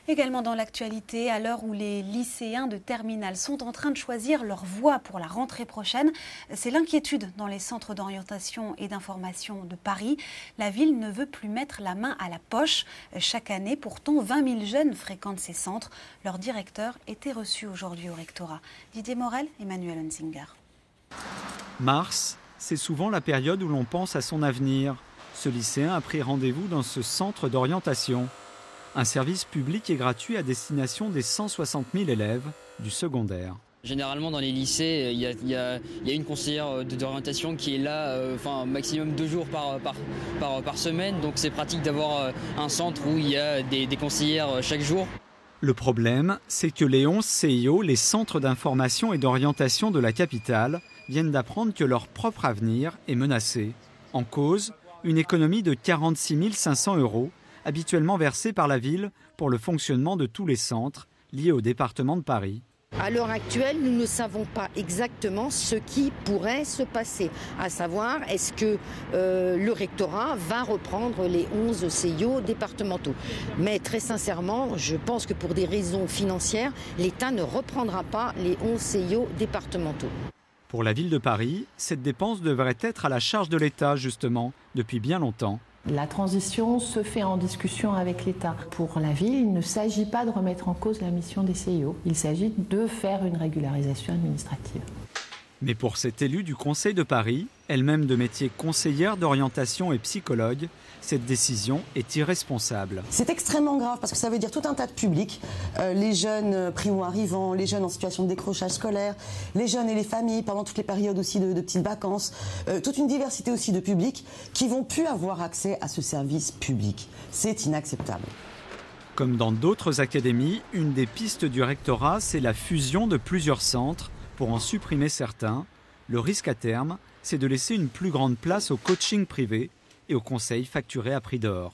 Également dans l'actualité, à l'heure où les lycéens de terminale sont en train de choisir leur voie pour la rentrée prochaine, c'est l'inquiétude dans les centres d'orientation et d'information de Paris. La ville ne veut plus mettre la main à la poche. Chaque année, pourtant, 20 000 jeunes fréquentent ces centres. Leur directeur était reçu aujourd'hui au rectorat. Didier Morel, Emmanuel Hunzinger. Mars, c'est souvent la période où l'on pense à son avenir. Ce lycéen a pris rendez-vous dans ce centre d'orientation. Un service public et gratuit à destination des 160 000 élèves du secondaire. Généralement dans les lycées, il y a une conseillère d'orientation qui est là maximum 2 jours par semaine. Donc c'est pratique d'avoir un centre où il y a des conseillères chaque jour. Le problème, c'est que les 11 CIO, les centres d'information et d'orientation de la capitale, viennent d'apprendre que leur propre avenir est menacé. En cause, une économie de 46 500 €, habituellement versée par la ville pour le fonctionnement de tous les centres liés au département de Paris. À l'heure actuelle, nous ne savons pas exactement ce qui pourrait se passer. À savoir, est-ce que le rectorat va reprendre les 11 CIO départementaux. Mais très sincèrement, je pense que pour des raisons financières, l'État ne reprendra pas les 11 CIO départementaux. Pour la ville de Paris, cette dépense devrait être à la charge de l'État, justement, depuis bien longtemps. La transition se fait en discussion avec l'État. Pour la ville, il ne s'agit pas de remettre en cause la mission des CIO. Il s'agit de faire une régularisation administrative. Mais pour cette élue du Conseil de Paris, elle-même de métier conseillère d'orientation et psychologue, cette décision est irresponsable. C'est extrêmement grave parce que ça veut dire tout un tas de publics, les jeunes primo-arrivants, les jeunes en situation de décrochage scolaire, les jeunes et les familles pendant toutes les périodes aussi de petites vacances, toute une diversité aussi de publics qui vont plus avoir accès à ce service public. C'est inacceptable. Comme dans d'autres académies, une des pistes du rectorat, c'est la fusion de plusieurs centres pour en supprimer certains. Le risque à terme, c'est de laisser une plus grande place au coaching privé et aux conseils facturés à prix d'or.